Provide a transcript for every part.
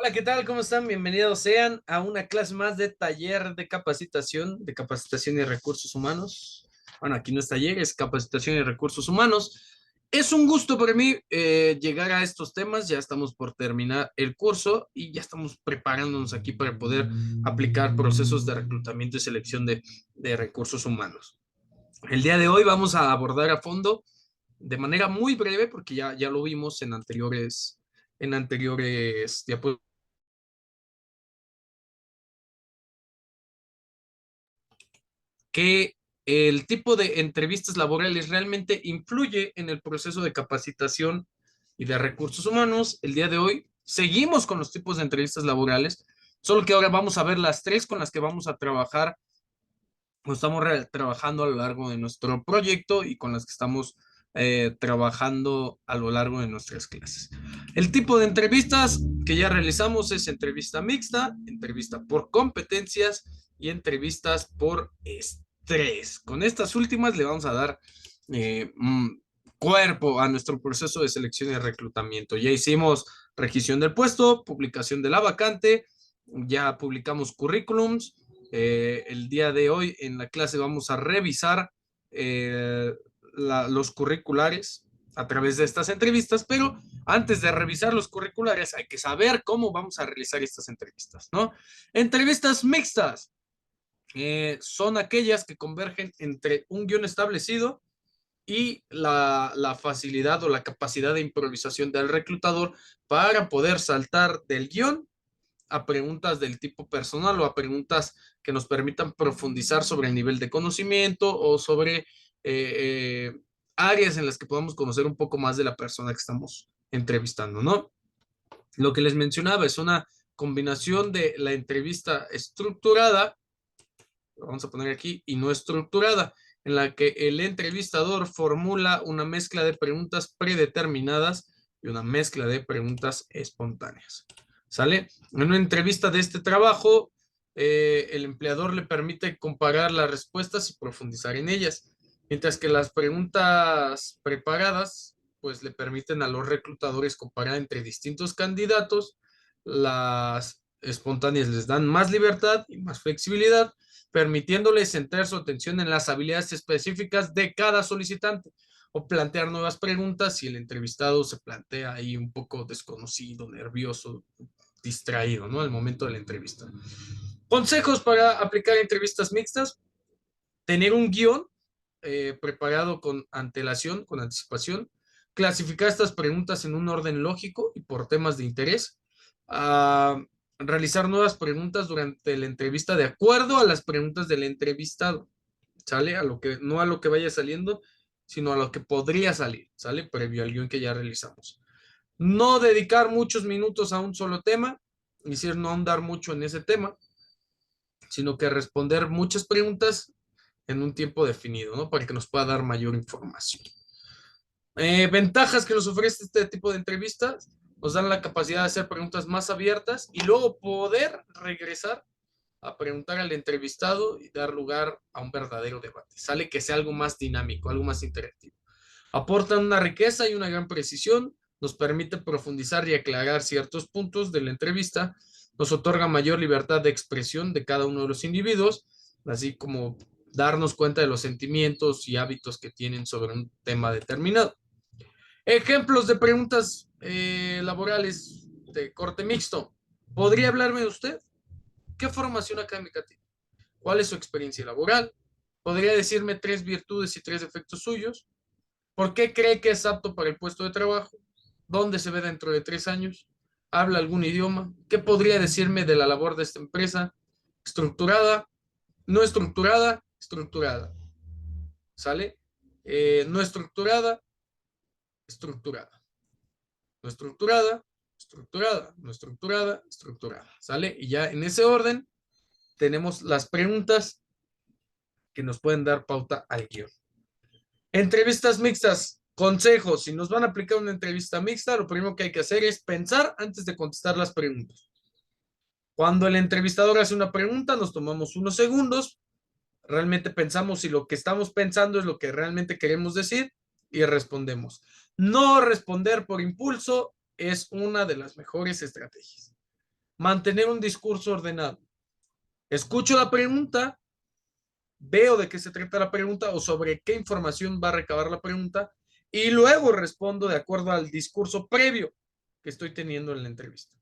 Hola, ¿qué tal? ¿Cómo están? Bienvenidos sean a una clase más de taller de capacitación y recursos humanos. Bueno, aquí no es taller, es capacitación y recursos humanos. Es un gusto para mí llegar a estos temas. Ya estamos por terminar el curso y ya estamos preparándonos aquí para poder aplicar procesos de reclutamiento y selección de recursos humanos. El día de hoy vamos a abordar a fondo de manera muy breve, porque ya lo vimos en anteriores diapositivas, que el tipo de entrevistas laborales realmente influye en el proceso de capacitación y de recursos humanos. El día de hoy seguimos con los tipos de entrevistas laborales, solo que ahora vamos a ver las tres con las que vamos a trabajar o estamos trabajando a lo largo de nuestro proyecto y con las que estamos trabajando a lo largo de nuestras clases. El tipo de entrevistas que ya realizamos es entrevista mixta, entrevista por competencias y entrevistas por estrés. Con estas últimas le vamos a dar eh, cuerpo a nuestro proceso de selección y reclutamiento. Ya hicimos requisición del puesto, publicación de la vacante, ya publicamos currículums. El día de hoy en la clase vamos a revisar los curriculares a través de estas entrevistas, pero antes de revisar los curriculares hay que saber cómo vamos a realizar estas entrevistas, ¿no? Entrevistas mixtas son aquellas que convergen entre un guión establecido y la facilidad o la capacidad de improvisación del reclutador para poder saltar del guión a preguntas del tipo personal o a preguntas que nos permitan profundizar sobre el nivel de conocimiento o sobre áreas en las que podamos conocer un poco más de la persona que estamos entrevistando, ¿no? Lo que les mencionaba es una combinación de la entrevista estructurada, lo vamos a poner aquí, y no estructurada, en la que el entrevistador formula una mezcla de preguntas predeterminadas y una mezcla de preguntas espontáneas. ¿Sale? En una entrevista de este trabajo, el empleador le permite comparar las respuestas y profundizar en ellas, mientras que las preguntas preparadas, pues le permiten a los reclutadores comparar entre distintos candidatos. Las espontáneas les dan más libertad y más flexibilidad, permitiéndoles centrar su atención en las habilidades específicas de cada solicitante o plantear nuevas preguntas si el entrevistado se plantea ahí un poco desconocido, nervioso, distraído, ¿no? Al momento de la entrevista. Consejos para aplicar entrevistas mixtas: tener un guión preparado con antelación, con anticipación, clasificar estas preguntas en un orden lógico y por temas de interés, uh, realizar nuevas preguntas durante la entrevista de acuerdo a las preguntas del entrevistado, ¿sale? A lo que, no a lo que vaya saliendo, sino a lo que podría salir, ¿sale? Previo al guión que ya realizamos. No dedicar muchos minutos a un solo tema, es decir, no ahondar mucho en ese tema, sino que responder muchas preguntas en un tiempo definido, ¿no? Para que nos pueda dar mayor información. Ventajas que nos ofrece este tipo de entrevistas: nos dan la capacidad de hacer preguntas más abiertas y luego poder regresar a preguntar al entrevistado y dar lugar a un verdadero debate. Sale que sea algo más dinámico, algo más interactivo. Aportan una riqueza y una gran precisión, nos permite profundizar y aclarar ciertos puntos de la entrevista, nos otorga mayor libertad de expresión de cada uno de los individuos, así como darnos cuenta de los sentimientos y hábitos que tienen sobre un tema determinado. Ejemplos de preguntas laborales de corte mixto. ¿Podría hablarme de usted? ¿Qué formación académica tiene? ¿Cuál es su experiencia laboral? ¿Podría decirme tres virtudes y tres defectos suyos? ¿Por qué cree que es apto para el puesto de trabajo? ¿Dónde se ve dentro de 3 años? ¿Habla algún idioma? ¿Qué podría decirme de la labor de esta empresa? ¿Estructurada? ¿No estructurada? Estructurada. ¿Sale? No estructurada, estructurada. No estructurada, estructurada. No estructurada, estructurada. ¿Sale? Y ya en ese orden tenemos las preguntas que nos pueden dar pauta al guión. Entrevistas mixtas. Consejos: si nos van a aplicar una entrevista mixta, lo primero que hay que hacer es pensar antes de contestar las preguntas. Cuando el entrevistador hace una pregunta, nos tomamos unos segundos, realmente pensamos si lo que estamos pensando es lo que realmente queremos decir y respondemos. No responder por impulso es una de las mejores estrategias. Mantener un discurso ordenado. Escucho la pregunta, veo de qué se trata la pregunta o sobre qué información va a recabar la pregunta y luego respondo de acuerdo al discurso previo que estoy teniendo en la entrevista.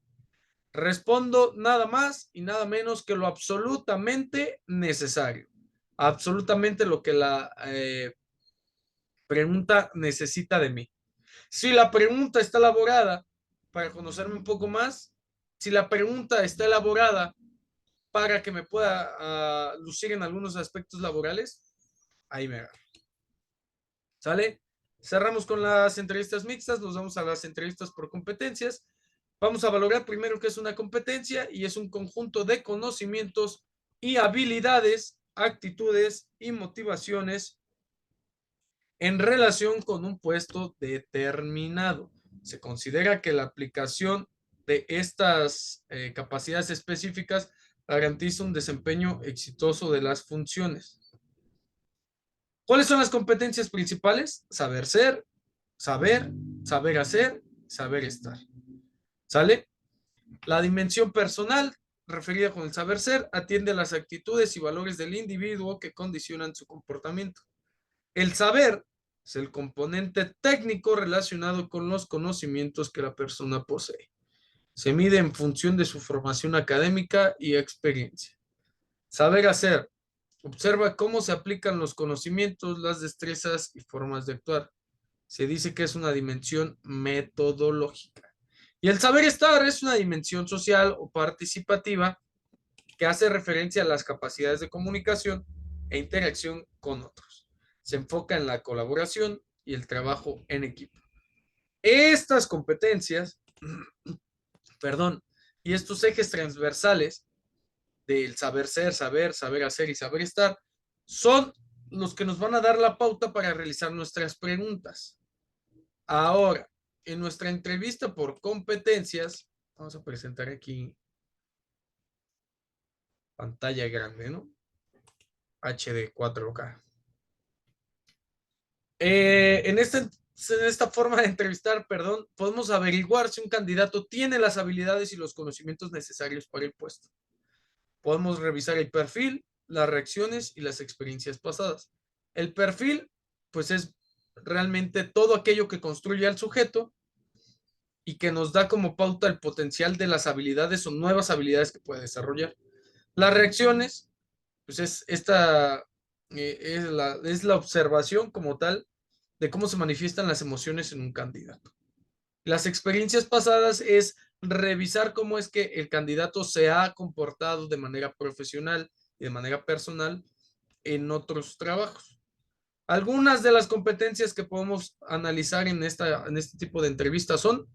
Respondo nada más y nada menos que lo absolutamente necesario. Absolutamente lo que la pregunta necesita de mí. Si la pregunta está elaborada para conocerme un poco más, si la pregunta está elaborada para que me pueda lucir en algunos aspectos laborales, ahí me agarro. ¿Sale? Cerramos con las entrevistas mixtas, nos vamos a las entrevistas por competencias. Vamos a valorar primero qué es una competencia y es un conjunto de conocimientos y habilidades, actitudes y motivaciones en relación con un puesto determinado. Se considera que la aplicación de estas capacidades específicas garantiza un desempeño exitoso de las funciones. ¿Cuáles son las competencias principales? Saber ser, saber, saber hacer, saber estar. ¿Sale? La dimensión personal, referida con el saber ser, atiende a las actitudes y valores del individuo que condicionan su comportamiento. El saber es el componente técnico relacionado con los conocimientos que la persona posee. Se mide en función de su formación académica y experiencia. Saber hacer. Observa cómo se aplican los conocimientos, las destrezas y formas de actuar. Se dice que es una dimensión metodológica. Y el saber estar es una dimensión social o participativa que hace referencia a las capacidades de comunicación e interacción con otros. Se enfoca en la colaboración y el trabajo en equipo. Estas competencias, perdón, y estos ejes transversales del saber ser, saber hacer y saber estar, son los que nos van a dar la pauta para realizar nuestras preguntas. Ahora, en nuestra entrevista por competencias, vamos a presentar aquí pantalla grande, ¿no? HD 4K. En esta forma de entrevistar, perdón, podemos averiguar si un candidato tiene las habilidades y los conocimientos necesarios para el puesto. Podemos revisar el perfil, las reacciones y las experiencias pasadas. El perfil, pues es realmente todo aquello que construye al sujeto y que nos da como pauta el potencial de las habilidades o nuevas habilidades que puede desarrollar. Las reacciones, pues es la observación como tal de cómo se manifiestan las emociones en un candidato. Las experiencias pasadas es revisar cómo es que el candidato se ha comportado de manera profesional y de manera personal en otros trabajos. Algunas de las competencias que podemos analizar en este tipo de entrevistas son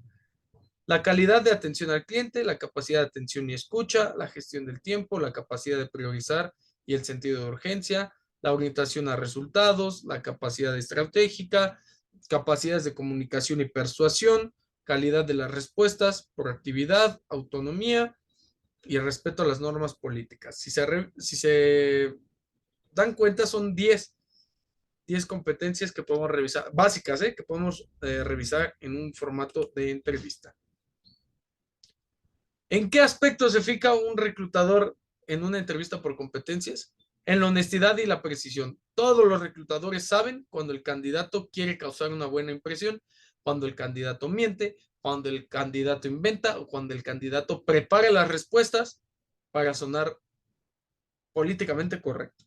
la calidad de atención al cliente, la capacidad de atención y escucha, la gestión del tiempo, la capacidad de priorizar y el sentido de urgencia, la orientación a resultados, la capacidad estratégica, capacidades de comunicación y persuasión, calidad de las respuestas, proactividad, autonomía y respeto a las normas políticas. Si se dan cuenta, son 10 competencias que podemos revisar, básicas, que podemos revisar en un formato de entrevista. ¿En qué aspecto se fija un reclutador en una entrevista por competencias? En la honestidad y la precisión. Todos los reclutadores saben cuando el candidato quiere causar una buena impresión, cuando el candidato miente, cuando el candidato inventa o cuando el candidato prepara las respuestas para sonar políticamente correcto.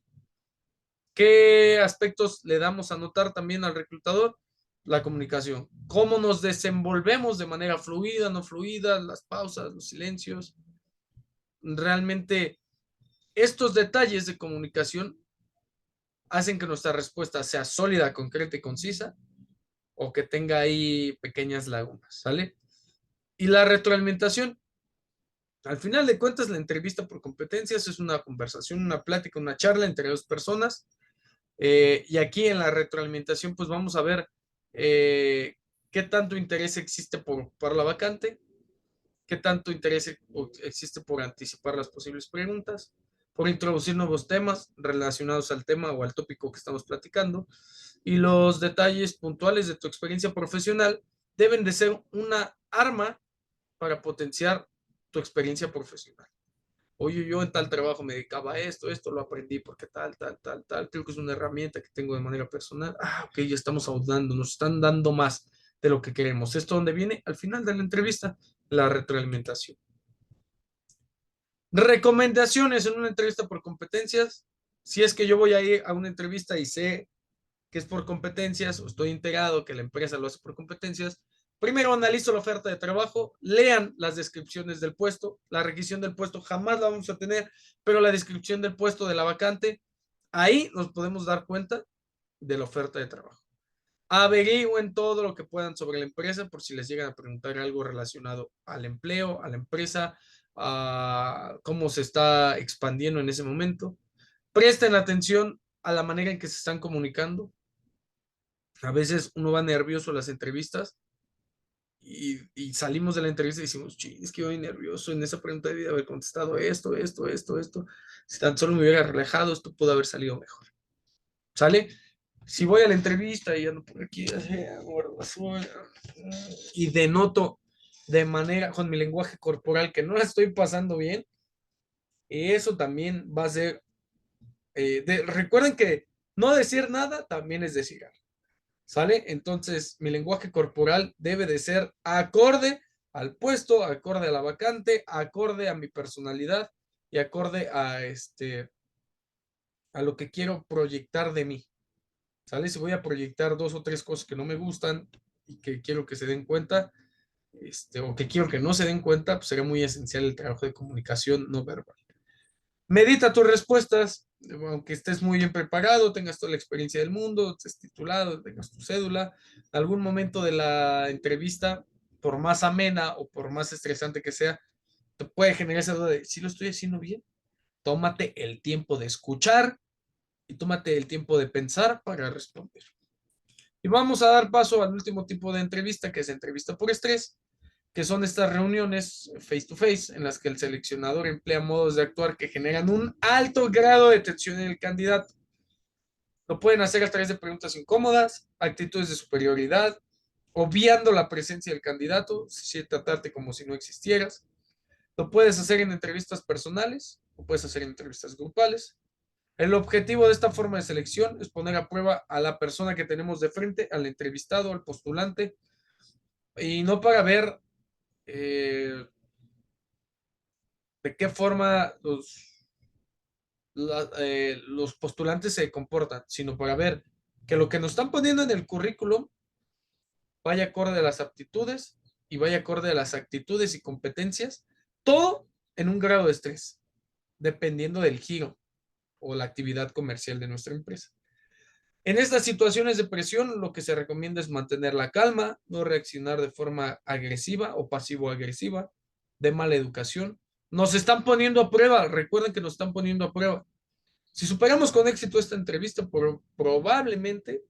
¿Qué aspectos le damos a notar también al reclutador? La comunicación. ¿Cómo nos desenvolvemos de manera fluida, no fluida, las pausas, los silencios? Realmente estos detalles de comunicación hacen que nuestra respuesta sea sólida, concreta y concisa o que tenga ahí pequeñas lagunas, ¿sale? Y la retroalimentación. Al final de cuentas, la entrevista por competencias es una conversación, una plática, una charla entre dos personas. Y aquí en la retroalimentación, pues vamos a ver qué tanto interés existe por la vacante, qué tanto interés existe por anticipar las posibles preguntas, por introducir nuevos temas relacionados al tema o al tópico que estamos platicando. Y los detalles puntuales de tu experiencia profesional deben de ser una arma para potenciar tu experiencia profesional. Oye, yo en tal trabajo me dedicaba a esto lo aprendí porque tal, creo que es una herramienta que tengo de manera personal. Ah, ok, ya estamos ahondando, nos están dando más de lo que queremos. ¿Esto dónde viene? Al final de la entrevista, la retroalimentación. Recomendaciones en una entrevista por competencias. Si es que yo voy a ir a una entrevista y sé que es por competencias o estoy integrado que la empresa lo hace por competencias, primero analizo la oferta de trabajo, lean las descripciones del puesto, la requisición del puesto jamás la vamos a tener, pero la descripción del puesto de la vacante, ahí nos podemos dar cuenta de la oferta de trabajo. Averigüen todo lo que puedan sobre la empresa por si les llegan a preguntar algo relacionado al empleo, a la empresa, a cómo se está expandiendo en ese momento. Presten atención a la manera en que se están comunicando. A veces uno va nervioso a las entrevistas y salimos de la entrevista y decimos, es que voy nervioso, en esa pregunta debí haber contestado esto. Si tan solo me hubiera relajado, esto pudo haber salido mejor. ¿Sale? Si voy a la entrevista y ando por aquí, y denoto de manera, con mi lenguaje corporal, que no la estoy pasando bien, eso también va a ser, recuerden que no decir nada también es decir algo. ¿Sale? Entonces, mi lenguaje corporal debe de ser acorde al puesto, acorde a la vacante, acorde a mi personalidad y acorde a lo que quiero proyectar de mí. ¿Sale? Si voy a proyectar 2 o 3 cosas que no me gustan y que quiero que se den cuenta, o que quiero que no se den cuenta, pues sería muy esencial el trabajo de comunicación no verbal. Medita tus respuestas, aunque estés muy bien preparado, tengas toda la experiencia del mundo, estés titulado, tengas tu cédula, en algún momento de la entrevista, por más amena o por más estresante que sea, te puede generar esa duda de si lo estoy haciendo bien. Tómate el tiempo de escuchar y tómate el tiempo de pensar para responder. Y vamos a dar paso al último tipo de entrevista, que es entrevista por estrés, que son estas reuniones face to face en las que el seleccionador emplea modos de actuar que generan un alto grado de tensión en el candidato. Lo pueden hacer a través de preguntas incómodas, actitudes de superioridad, obviando la presencia del candidato, tratarte como si no existieras. Lo puedes hacer en entrevistas personales, lo puedes hacer en entrevistas grupales. El objetivo de esta forma de selección es poner a prueba a la persona que tenemos de frente, al entrevistado, al postulante, y no para ver de qué forma los postulantes se comportan, sino para ver que lo que nos están poniendo en el currículum vaya acorde a las aptitudes y vaya acorde a las actitudes y competencias, todo en un grado de estrés, dependiendo del giro o la actividad comercial de nuestra empresa. En estas situaciones de presión, lo que se recomienda es mantener la calma, no reaccionar de forma agresiva o pasivo-agresiva, de mala educación. Nos están poniendo a prueba, recuerden que nos están poniendo a prueba. Si superamos con éxito esta entrevista, probablemente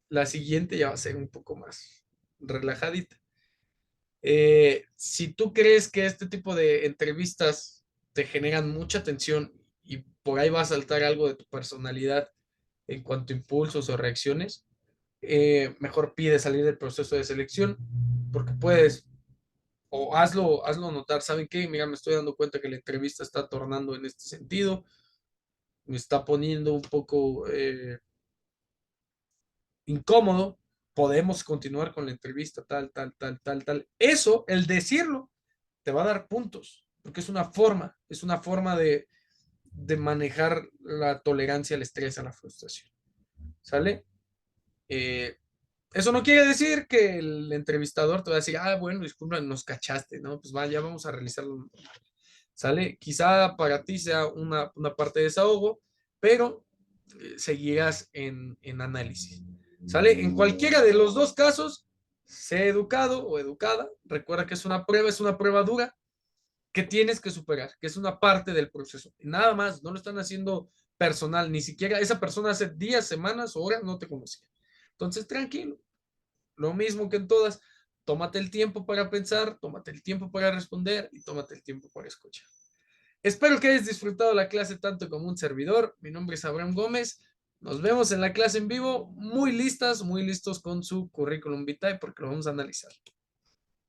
la siguiente ya va a ser un poco más relajadita. Si tú crees que este tipo de entrevistas te generan mucha tensión y por ahí va a saltar algo de tu personalidad en cuanto a impulsos o reacciones, mejor pide salir del proceso de selección porque puedes, o hazlo notar, ¿saben qué? Mira, me estoy dando cuenta que la entrevista está tornando en este sentido, me está poniendo un poco incómodo, podemos continuar con la entrevista, tal. Eso, el decirlo, te va a dar puntos, porque es una forma de manejar la tolerancia al estrés, a la frustración. ¿Sale? Eso no quiere decir que el entrevistador te va a decir, bueno, disculpa, nos cachaste, ¿no? Pues ya vamos a realizarlo. ¿Sale? Quizá para ti sea una parte de desahogo, pero seguirás en análisis. ¿Sale? En cualquiera de los dos casos, sé educado o educada. Recuerda que es una prueba dura que tienes que superar, que es una parte del proceso. Nada más, no lo están haciendo personal, ni siquiera esa persona hace días, semanas o horas no te conocía. Entonces, tranquilo. Lo mismo que en todas, tómate el tiempo para pensar, tómate el tiempo para responder y tómate el tiempo para escuchar. Espero que hayas disfrutado la clase tanto como un servidor. Mi nombre es Abraham Gómez. Nos vemos en la clase en vivo, muy listas, muy listos con su currículum vitae porque lo vamos a analizar.